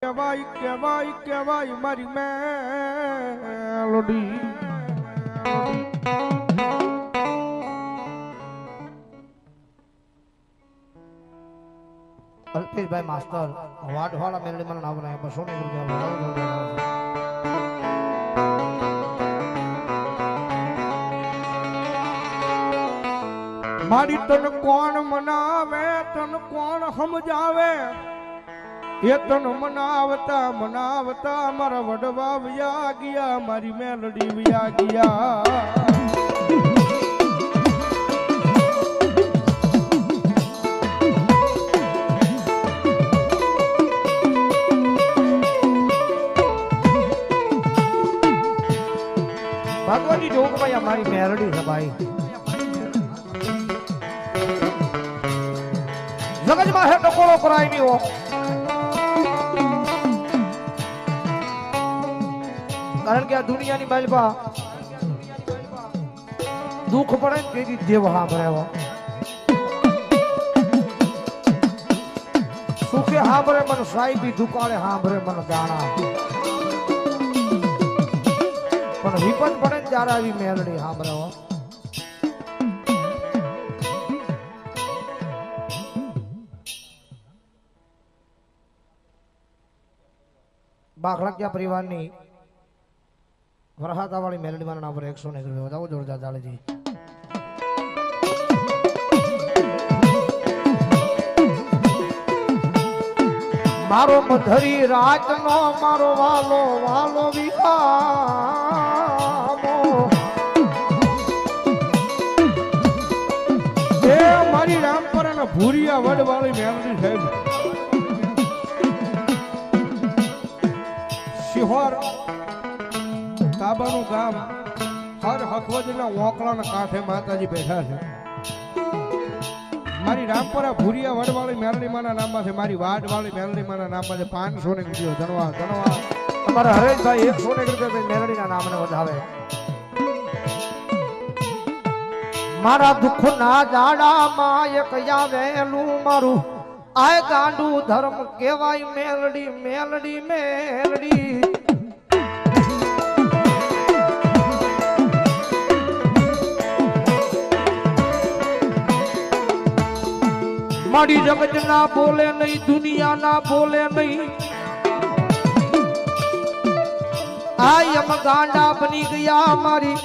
કેવાય કેવાય કેવાય મારી મેલોડી અલ્પેશભાઈ માસ્ટર વાડવાળા મેલડી મને નામ બનાવ્યા 200 રૂપિયા મારી તન કોણ મનાવે તન કોણ સમજાવે એ તન મનાવતા મનાવતા મારા વડવા વ્યા ગયા મારી મેલડી વ્યા ગયા ભગવાનની જોગમાં મારી મેલડી છે ભાઈ જગતમાં હે ટકોરો કરાય નહીં હો કારણ કે આ દુનિયાની બાલબા દુઃખ પડે ને તેથી દેવ સાંભળે સુખે સાંભળે મને સાહેબી દુકાળે સાંભળે મને દાણા પણ વિપત પડે ને ત્યારે આવી મેલડી સાંભળે બાખલાકિયા પરિવારની વરહાતા વાળી મેલડી મારા નામ પર 100 ને વધાવો જોરદાર ચાલેજી મારો મધરી રાતનો મારો વાલો વાલો વિહામો એ મારી રામપર અને ભૂરિયા વડ વાળી મેલડી સાહેબ શિહોર તાબાનું ગામ હર હકવજના ઓકળાના કાંઠે માતાજી બેઠા છે મારી રામપરા ભૂરિયા વડવાળી મેલડી માના નામમાં છે મારી વાડવાળી મેલડી માના નામમાં છે 500 ને વિડિયો ધનવા ધનવા અમારા હરેશભાઈ 100 ને રૂપિયા મેલડીના નામને વધાવે મારા દુઃખના જાડામાં એક આવેલું મારું આય ગાંડું ધર્મ કહેવાય મેલડી મેલડી મેલડી મારી જગત ના બોલે નહીં દુનિયા ના બોલે નહીં આય અમ ગાંડા બની ગયા મારી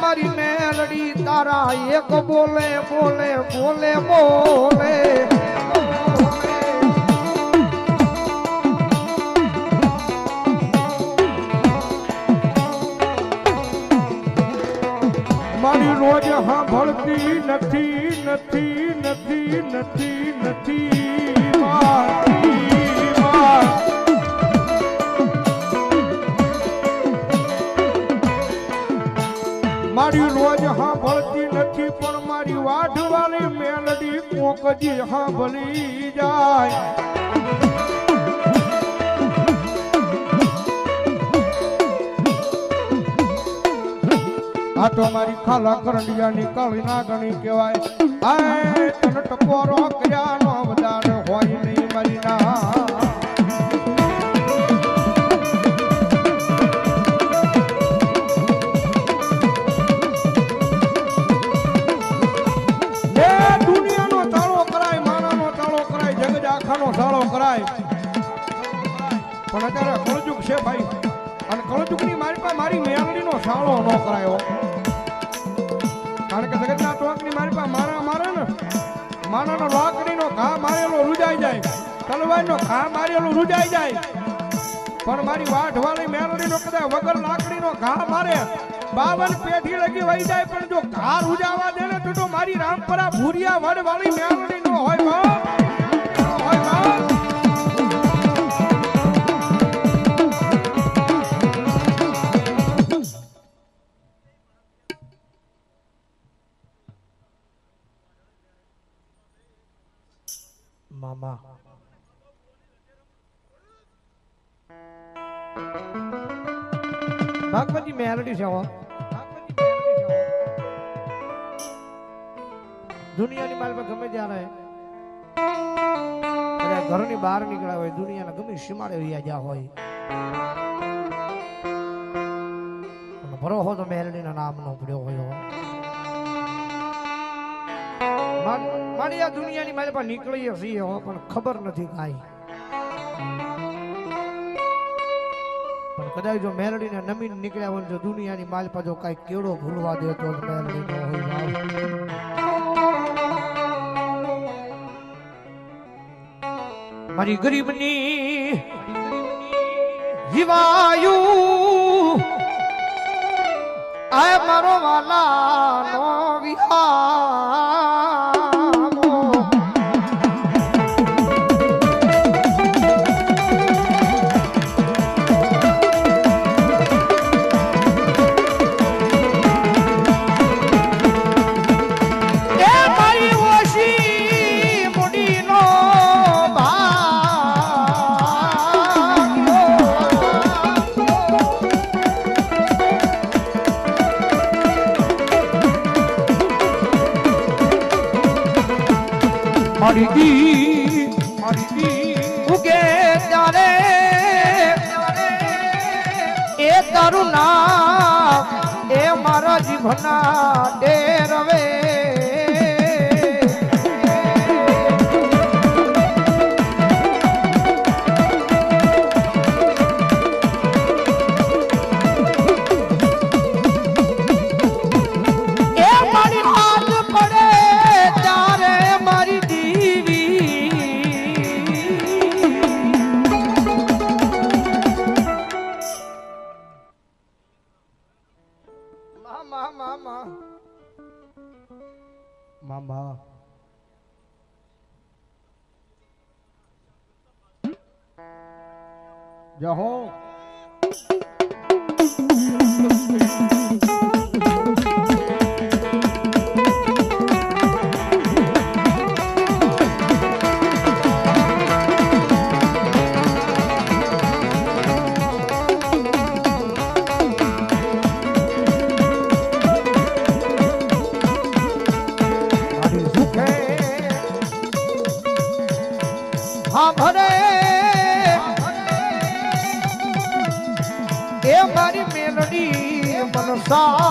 મારી મેલડી તારા એક બોલે બોલે બોલે બોલે મારી રોજ સાંભળતી નથી નથી નથી નથી નથી મારી રોજ સાંભળતી નથી પણ મારી વાઢવાળી મેલડી કોકજી સાંભળી જાય આ તો મારી ખાલા કરંડિયાની કાળી નાગણી કહેવાય આય તન ટકોરો કર્યા નો વધાર હોય નહીં મારી ના એ દુનિયાનો તાળો કરાય માનાનો તાળો કરાય જગત આખાનો તાળો કરાય પણ અત્યારે કળજુગ છે ભાઈ અને કળજુગની મારી પાસે મારી મેલડીનો સાળો ન કરાયો કારણ કે જગતના ટોકની મારી પાસે મારા મારે ને માનાનો લાકડીનો ઘા મારેલો રૂજાઈ જાય તલવારનો ઘા મારેલો રૂજાઈ જાય પણ મારી વાઢવાળી મેલડીનો કદાચ વગર લાકડીનો ઘા મારે 52 પેઢી લગી વહી જાય પણ જો ઘા રૂજાવા દે ને તો મારી રામપરા ભૂરિયા વડવાળી મેલડીનો હોય હોય મામા ભગવતી મેલડી છે દુનિયાની માલ પર ગમે ત્યારે કદાચ ઘરની બહાર નીકળ્યા હોય, દુનિયાના ગમે સીમાડે વયા ગયા હોય, પણ ભરોહો તો મેલડીના નામનો પડ્યો હોય. મારી આ દુનિયાની મારી પાસે નીકળીએ છીએ પણ ખબર નથી કાંઈ. પણ કદાચ જો મેલડીને નમીન નીકળ્યા હોય, જો દુનિયાની માલપા જો કાંઈ કેળો ભૂલવા દે તો મેલડી ન હોય. મારી ગરીબની જીવાયું આ મારો વાલાનો વિહામો. એ મારી ઓશી મુડીનો મારી દી ઉગે ત્યારે એ તારું નામ એ મારા જીભના ડેરવે. એ મારી હાથ પડે ત્યારે મારી મામા જહો ભરે એ મારી મેલડી મનસાયબી.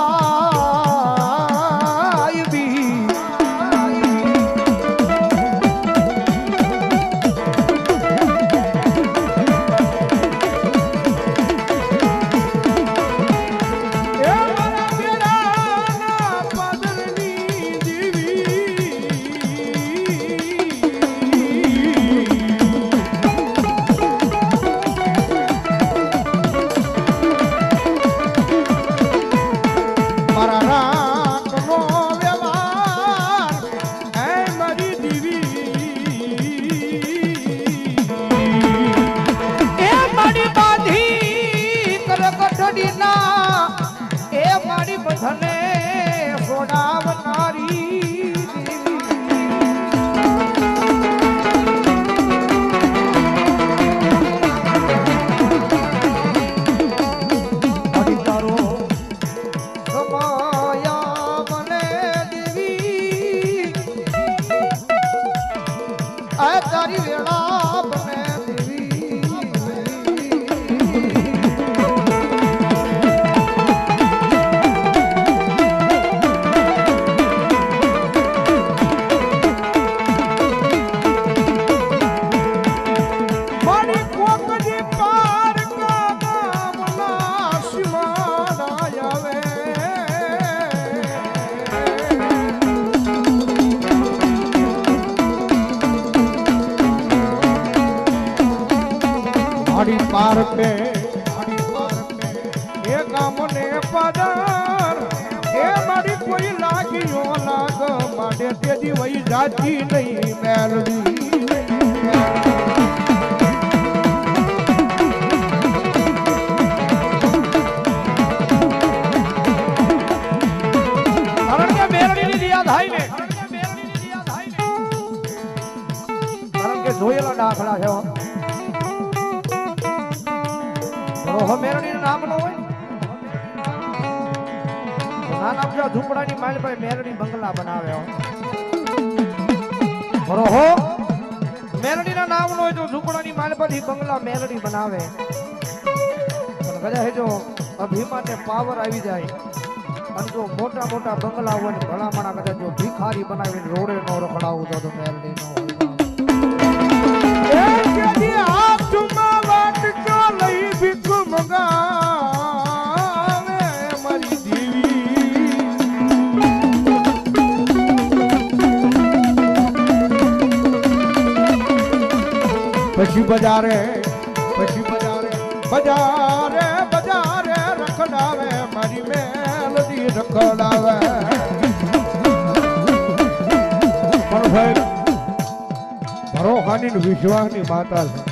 એ મારી બધાને સોડાવનારી તારો સમાયા મને દેવી આ તારી વેળા બને પાર પે એ ગામને પધાર એ મારી કોઈ લાગ્યો લાગ માટે તેથી વહી જાતી નહીં મેલડી. કારણ કે મેલડીની રિયા થાય ને, કારણ કે જોયેલા દાખલા છે. રોહો મેરડીનું નામ ન હોય, નાના બધા ઝૂંપડાની માલ ભાઈ મેરડી બંગલા બનાવે. રોહો મેલડીના નામ નો હોય તો ઝૂંપડાની માલપાથી બંગલા મેલડી બનાવે પણ કદાચ જો અભિમાને પાવર આવી જાય અને જો મોટા મોટા બંગલા હોય ને ભલામણા કદાચ જો ભિખારી બનાવીને રોડે નો રખડાવું તો મેલડી નો હોય હાથમાં વાટકો લઈ ભીખ મંગાવે મારી દેવી પછી બજારે રખડાવે મારી મેલડી રખડાવે પણ ભાઈ ભરોહાની વિશ્વાસની માતા છે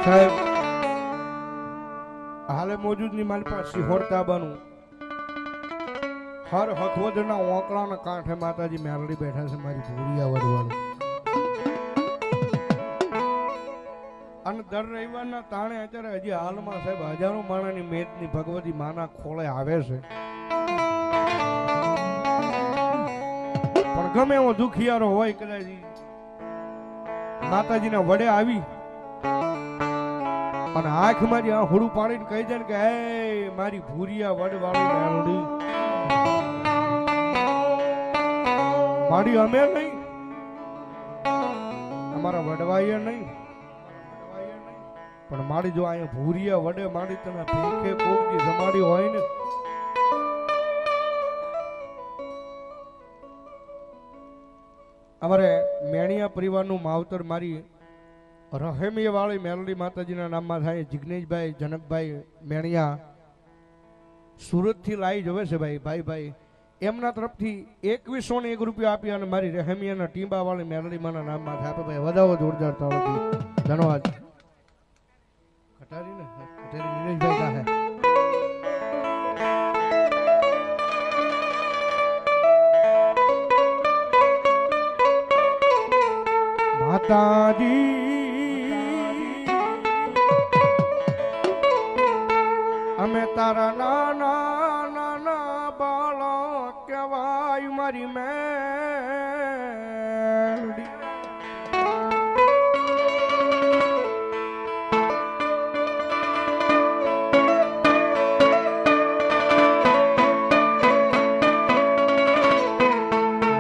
સાહેબ હાલે મોજૂદની મારી પાસે સિહોરતાબાનું હર હખવદના ઓંકળાના કાંઠે માતાજી મેલડી બેઠા છે મારી ભૂરિયા વડવાળી અને દર રવિવારના તાણે અત્યારે હજી હાલમાં સાહેબ હજારો માણાની મેદની ભગવતી માના ખોળે આવે છે પણ ગમે એવો દુખિયારો હોય કદાચ માતાજીના વડે આવી અને આંખ મારી આ હોડું પાડીને કહી દે ને કે હે મારી ભૂરિયા વડવાળી મેલડી મારી અમે નહીં અમારા વડવાઈએ નહીં પણ મારી જો અહીંયા ભૂરિયા વડે મારી તને ભીખે કોકની જમાડી હોય ને અમારે મેણિયા પરિવારનું માવતર મારી રહેમીય વાળી મેલડી માતાજીના નામમાં થાય જિગ્નેશભાઈ જનકભાઈ મેણિયા સુરતથી લાવી જવે છે ભાઈ એમના તરફથી 2101 રૂપિયા આપી અને મારી રહેમિયાના ટીંબા વાળી મેલડીમાના નામમાં થાય આપે ભાઈ વધાવો જોરદાર તાળથી ધન્યવાદ ખટારી નીરજભાઈ કાહે માતાજી અમે તારા નાના બાળક કહેવાય મારી મેલડી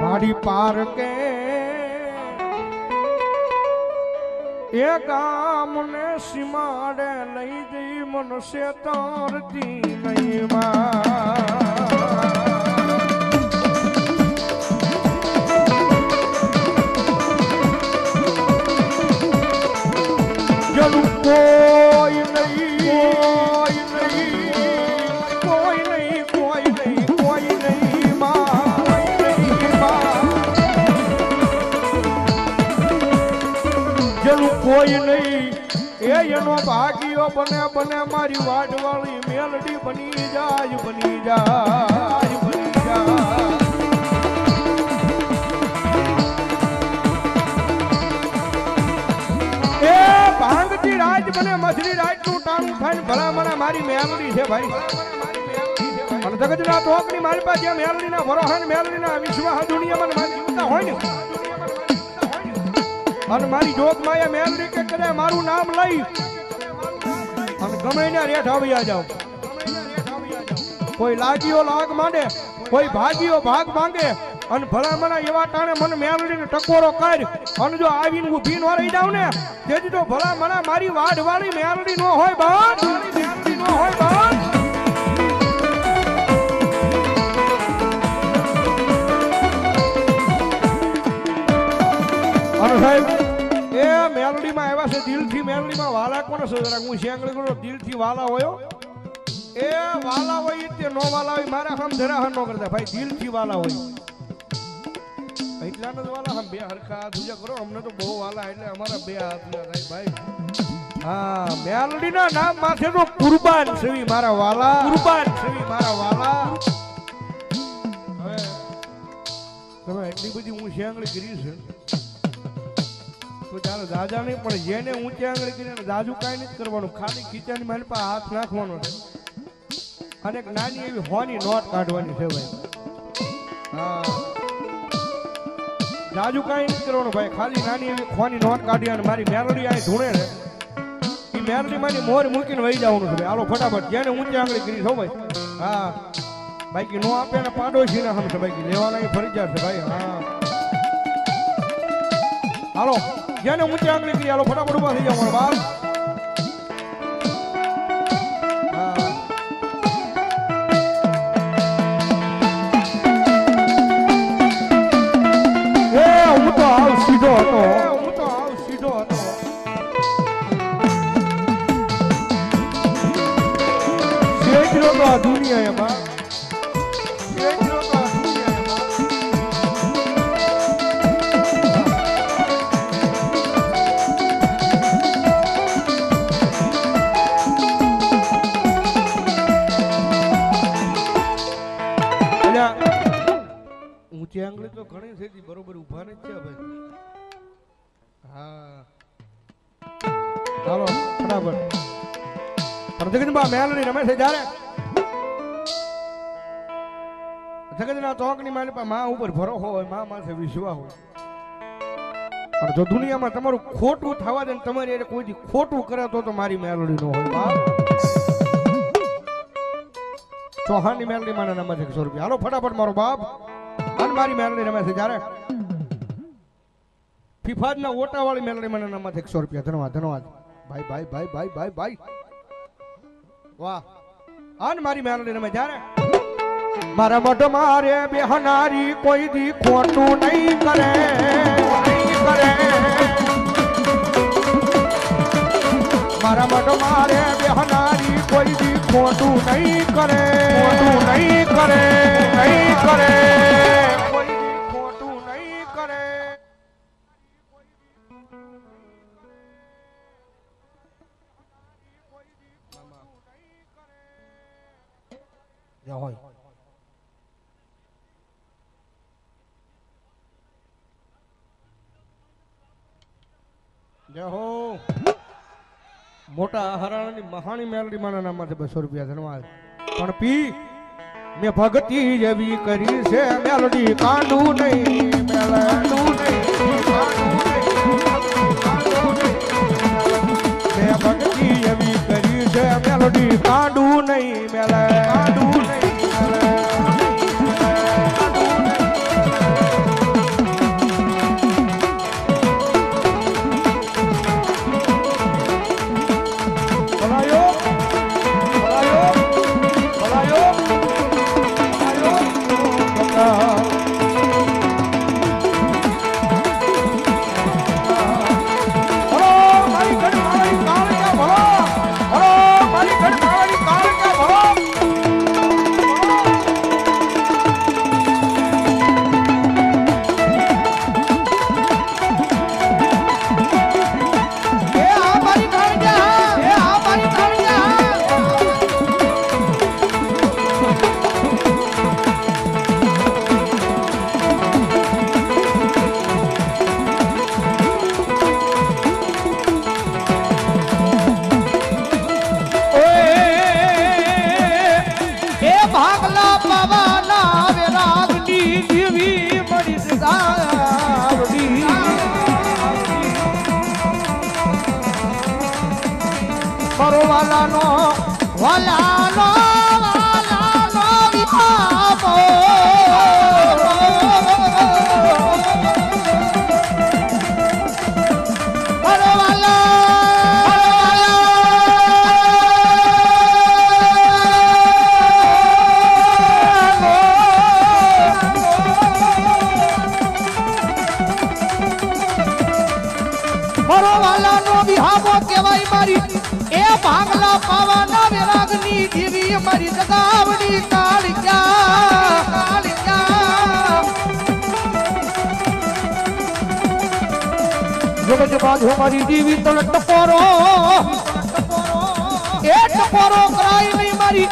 મારી પાર કે એ ગામને સીમાડે લઈ જઈ મનુષ્ય તારતી નહીં જલું કોઈ નહીં કોઈ નહીં એ એનો ભાગીઓ બને મારી વાટવાળી મેલડી બની જાય એ ભાંગતી રાજ બને મછલી રાજ નું ટાણું થાય ભલા મને મારી મેલડી છે ભાઈ અને જગતના તોકની મારી પાસે મેલડીના વરોહન મેલડીના વિશ્વાસ દુનિયામાં મારી જીવતા હોય ને અને મારી જોત માયા મેલડી કે કદાચ મારું નામ લઈ અને ગમે ને રેઠ આવી જાવ કોઈ લાગીઓ લાગ માંડે કોઈ ભાગીઓ ભાગ માંગે અને ભલા મને એવા ટાણે મને મેલડીને ટકોરો કર અને જો આવીને હું ભીન રહી જાવ ને તેથી તો ભલા મને મારી વાઢવાળી મેલડી નો હોય બાપ મેલડી નો હોય બાપ અને સાહેબ એ મેલડીમાં આવ્યા છે દિલથી મેલડીમાં વાલા કોણ છે જરા હું શેંગળી કરું દિલથી વાલા હોયો એ વાલા હોય તે નો વાલા હોય મારા હમ જરા હર નો કરતા ભાઈ દિલથી વાલા હોય એટલા જ વાલા હમ બે હરખા હાથ ઉજા કરો અમને તો બહુ વાલા એટલે અમારા બે હાથ થાય ભાઈ હા મેલડીના નામ માથે તો કુરબાન સેવી મારા વાલા, કુરબાન સેવી મારા વાલા. હવે તમે એટલી બધી ઊંચી આંગળી કરી છે તો ચાલો દાદા નહીં, પણ જેને ઊંચી આંગળી કરીને દાદુ કાંઈ નથી કરવાનું, ખાલી ખીચાની મારી પાસે હાથ નાખવાનો છે અને એક નાની એવી હોની નોટ કાઢવાની છે ભાઈ. હા જાજુ કાંઈ નથી કરવાનું ભાઈ, ખાલી નાની એવી ખોની નોટ કાઢી અને મારી મેલડી અહીં ધૂણે છે એ મેલડી મારી મોર મૂકીને વહી જવાનું છે ભાઈ. હાલો ફટાફટ જેને ઊંચી આંગળી કરી છો ભાઈ. હા બાકી નો આપે ને પાડોશી ના હમ છે બાકી લેવાના ફરજિયાત છે ભાઈ. હા હાલો જેને ઊંચી આંગળી કરી હાલો ફટાફટ ઉભા થઈ જાવ મારા બાપ. હું તો આવ સીધો હતો, હું તો આવ સીધો હતો. શેઠરો તો આ દુનિયા એમાં, શેઠરો તો આ દુનિયા એમાં. ઊંચી આંગળી તો ઘણી થઈ હતી, બરોબર ઉભા નથી થયા ભાઈ. હા ચાલો બરાબર. પણ જગતબા મેલડી રમે છે જ્યારે જગતના ચોકની મારી પાસે માં ઉપર ભરોસો હોય, માં માથે વિશ્વાસ હોય. પણ જો દુનિયામાં તમારું ખોટું થવા દે ને તમારી એટલે કોઈ ખોટું કરે તો મારી મેલડી નો હોય બાપ. ચૌહાણની મેલડી માના નામ છે 100 રૂપિયા. હાલો ફટાફટ મારો બાપ. અને મારી મેલડી રમે છે જ્યારે ફિફાદના ઓટા વાળી મેલડી મને નામ 100 રૂપિયા. ધન્યવાદ ધન્યવાદ ભાઈ ભાઈ ભાઈ ભાઈ ભાઈ ભાઈ વાહ. અને મારી મેલડી રમે જ્યારે મારા મઢ મારે બેહનારી કોઈ દી ખોટું નહીં કરે, નહીં કરે. મારા મઢ મારે બેહનારી કોઈ દી ખોટું નહીં કરે, ખોટું નહીં કરે, નહીં કરે. કોઈ દી ખોટું નહીં કરે. હોય જય હો. મોટા હરાણાની મહાણી મેલડી માના નામમાંથી 200 રૂપિયા. ધન્યવાદ. પણ પી મેં ભક્તિ જેવી કરી છે મેલડી કાંડું નહીં, મેલડું નહીં, મેં ભક્તિ એવી કરી છે મેલડી કાંડું નહીં, મેલે કાંડું નહીં. વાલાનો વાલાનો વાલાનો વિભાવો હરો વાલા હરો વાલાનો વિભાવો કહેવાય મારી એ ભાગલા પાવાના વિરાગની જીવી મારી જગાવડી કાળિયા કાળિયા સમજ બાંધો મારી દીવી તલ ટપોરો એ ટપોરો કરાય નહીં મારી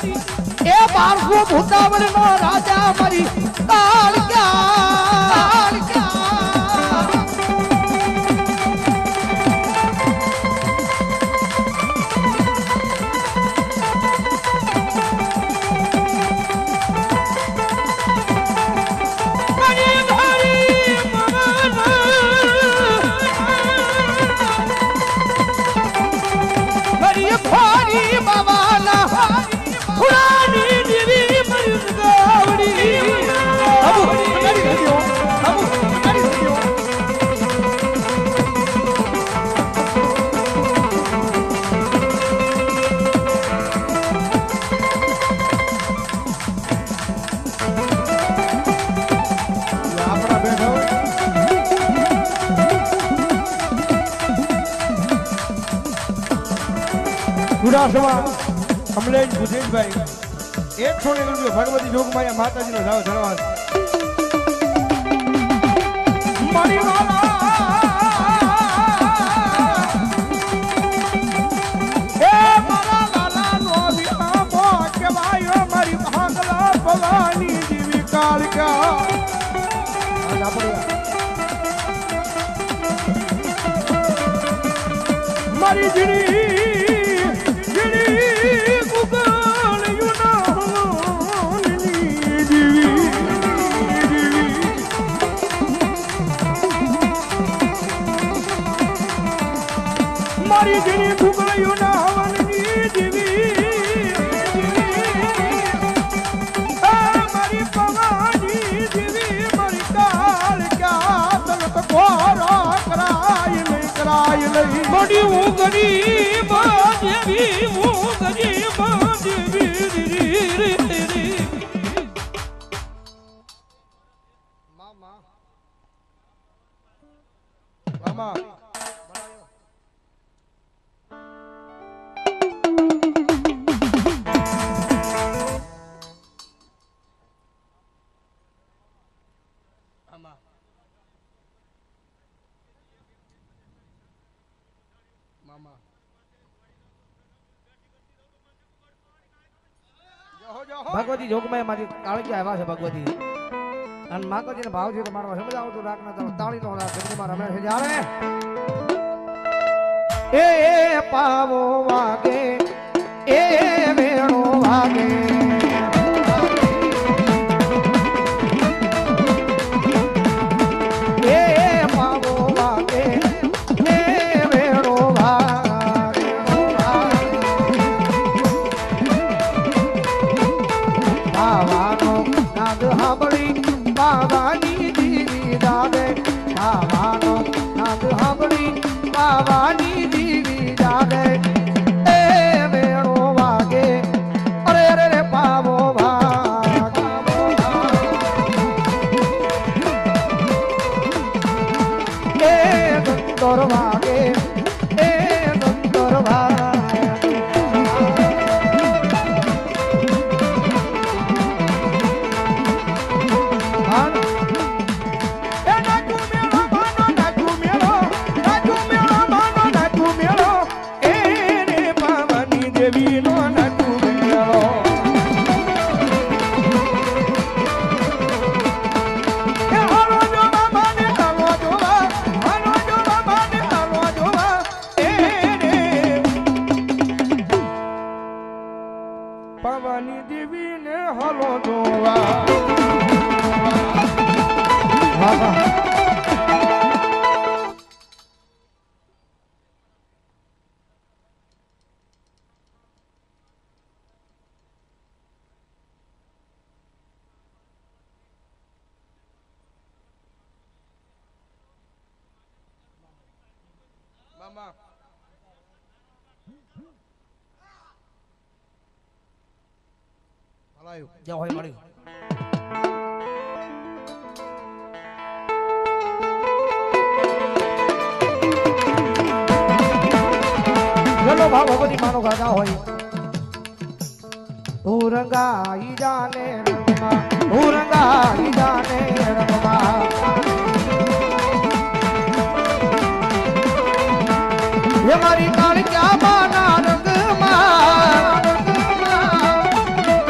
એ 1200 ભૂતાવળ નો રાજા મારી કાળિયા ગુડાસવા કમલેશ ભુજેશભાઈ 100 રૂપિયા ભગવતી જોગમાયા માતાજીનો જાવ ધન્યવાદ મારી વાલા એ મારા લાલા નો વિરામો કેવાયો મારી ભાંગલા ભવાની જીવી કાળકા મારી જીણી મારી જીની ભૂગળ્યું ના હવનની જીવી મારી પવાની જીવી મારી કાળકા તલત ઘોરો કરાય નહીં મારી ઊંઘની જેવી ઊંઘની જેવી મામા મામા ભગવતી જોગમાયા મારી કાળિયા આવ્યા છે ભગવતી અને માતાજીને ભાવ છે તો મારવા સમજ આવતું રાખના ચાલો તાળી નો જગદીમાં રમે છે જ્યારે એ પાવો વાગે એ વેણો વાગે બાવાની દીવી જાગે એ વેણો વાગે અરે રે રે પાવો ભાગ એ દંતર વાગે એ દંતર વાગે પવાની દેવી ને હલો જોવા મામા જાઓ હોય મળ્યું ચલો ભાવ ભગવતી માનો ગાતા હોય ઉરંગાઈ જાને રમવા ઉરંગાઈ જાને રમવા હે મારી કાળિયા માના રંગમાં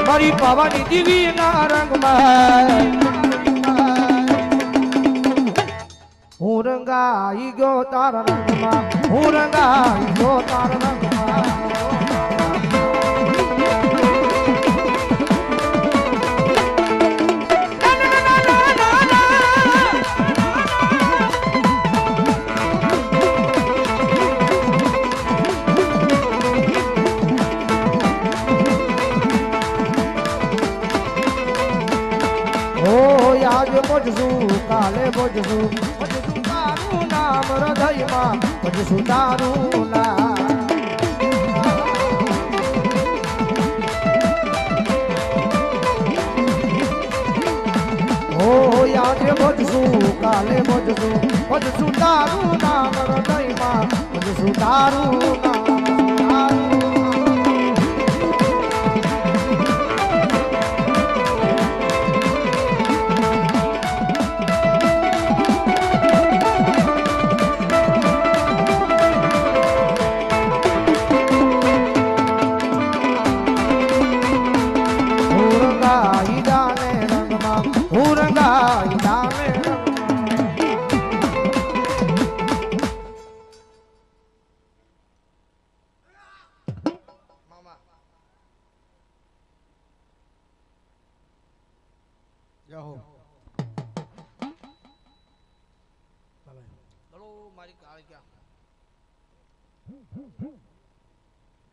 મારી પાવાની દીવી ના રંગમાં હું રંગાઈ ગયો તારા રંગમાં હું રંગાઈ ગયો તારા રંગમાં આજે બોજશું કાલે બોજશું તારું નામ હૃદયમાં બોજશું તારું નામ આજે બોજશું કાલે બોજશું બોજશું તારું નામ હૃદયમાં બોજશું તારું નામ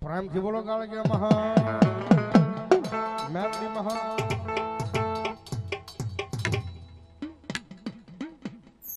પ્રેમથી બોલો કાળિયા મહા મેલડી મહા